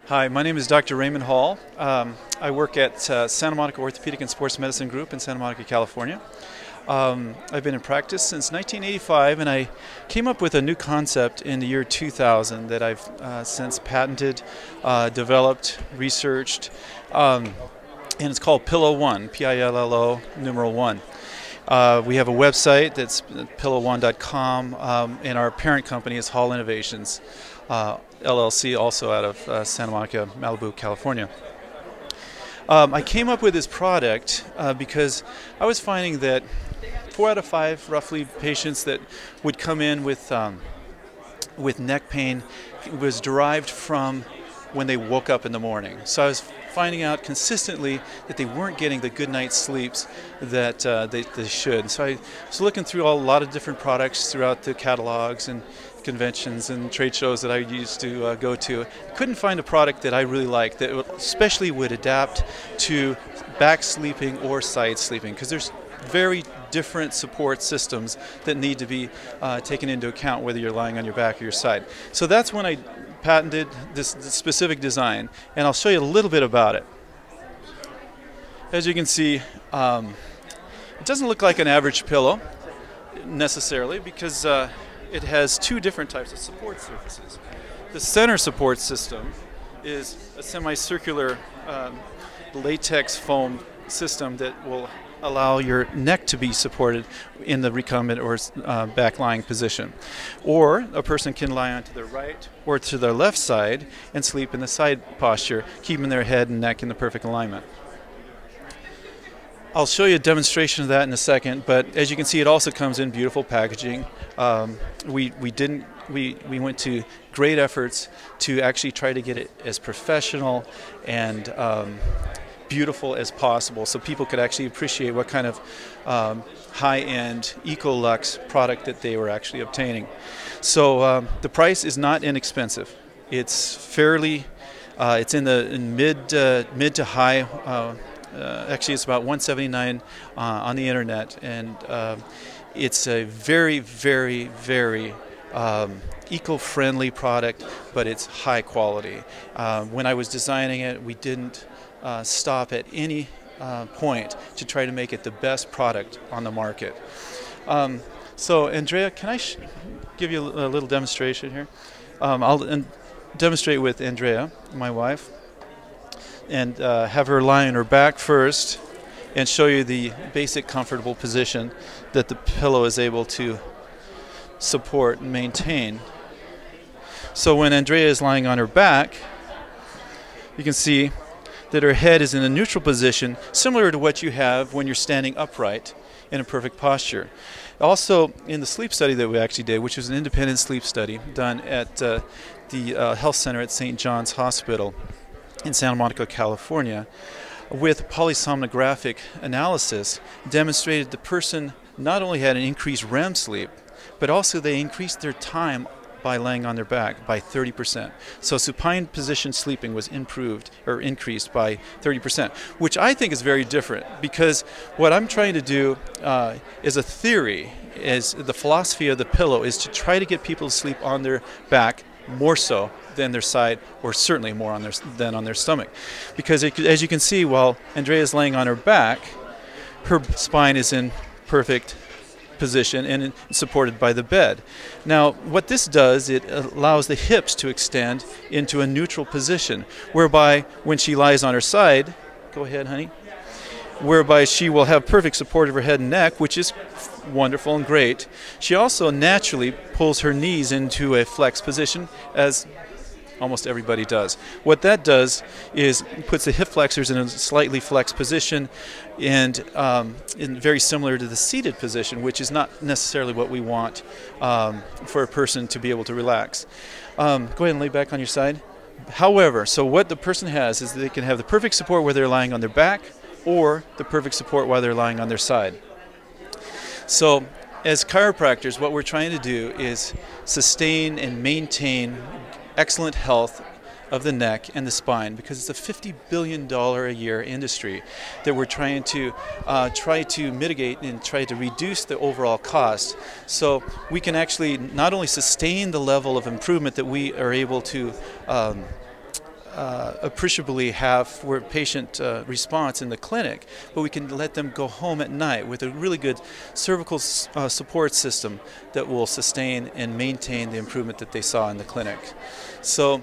Hi, my name is Dr. Raymond Hall. I work at Santa Monica Orthopedic and Sports Medicine Group in Santa Monica, California. I've been in practice since 1985, and I came up with a new concept in the year 2000 that I've since patented, developed, researched, and it's called Pillo 1, P-I-L-L-O, numeral 1. We have a website that's pillo1.com, and our parent company is Hall Innovations, LLC, also out of Santa Monica, Malibu, California. I came up with this product because I was finding that 4 out of 5, roughly, patients that would come in with neck pain was derived from when they woke up in the morning. So I was finding out consistently that they weren't getting the good night's sleeps that they should. So I was looking through a lot of different products throughout the catalogs and conventions and trade shows that I used to go to. I couldn't find a product that I really liked that especially would adapt to back sleeping or side sleeping, because there's very different support systems that need to be taken into account whether you're lying on your back or your side. So that's when I patented this specific design, and I'll show you a little bit about it. As you can see, it doesn't look like an average pillow necessarily, because it has 2 different types of support surfaces. The center support system is a semicircular latex foam system that will allow your neck to be supported in the recumbent or back-lying position. Or a person can lie onto their right or to their left side and sleep in the side posture, keeping their head and neck in the perfect alignment. I'll show you a demonstration of that in a second, but as you can see, it also comes in beautiful packaging. We went to great efforts to actually try to get it as professional and beautiful as possible, so people could actually appreciate what kind of high-end Ecolux product that they were actually obtaining. So the price is not inexpensive. It's fairly, it's in the mid to high. Actually, it's about $179 on the internet, and it's a very, very, very eco-friendly product, but it's high quality. When I was designing it, we didn't stop at any point to try to make it the best product on the market. So, Andrea, can I give you a little demonstration here? I'll demonstrate with Andrea, my wife, and have her lie on her back first and show you the basic comfortable position that the pillow is able to support and maintain. So when Andrea is lying on her back, you can see that her head is in a neutral position, similar to what you have when you're standing upright in a perfect posture. Also, in the sleep study that we actually did, which was an independent sleep study done at the health center at St. John's Hospital in Santa Monica, California, with polysomnographic analysis, demonstrated the person not only had an increased REM sleep, but also they increased their time by laying on their back by 30%. So supine position sleeping was improved or increased by 30%, which I think is very different, because what I'm trying to do is a theory, is the philosophy of the pillow is to try to get people to sleep on their back more so than their side, or certainly more on than on their stomach. Because as you can see, while Andrea is laying on her back, her spine is in perfect position and supported by the bed. Now, what this does, it allows the hips to extend into a neutral position, whereby when she lies on her side, go ahead, honey, whereby she will have perfect support of her head and neck, which is wonderful and great. She also naturally pulls her knees into a flex position, as almost everybody does. What that does is puts the hip flexors in a slightly flexed position, and very similar to the seated position, which is not necessarily what we want for a person to be able to relax. Go ahead and lay back on your side. However, so what the person has is they can have the perfect support where they're lying on their back, or the perfect support while they're lying on their side. So as chiropractors, what we're trying to do is sustain and maintain excellent health of the neck and the spine, because it's a $50 billion a year industry that we're trying to mitigate and try to reduce the overall cost, so we can actually not only sustain the level of improvement that we are able to appreciably have for patient response in the clinic, but we can let them go home at night with a really good cervical support system that will sustain and maintain the improvement that they saw in the clinic. So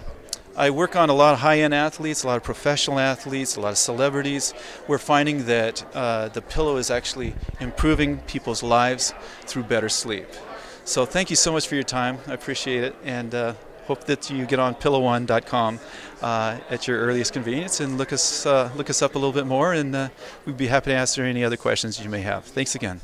I work on a lot of high-end athletes, a lot of professional athletes, a lot of celebrities. We're finding that the Pillo is actually improving people's lives through better sleep. So thank you so much for your time. I appreciate it, and hope that you get on pillow1.com at your earliest convenience and look us up a little bit more, and we'd be happy to answer any other questions you may have. Thanks again.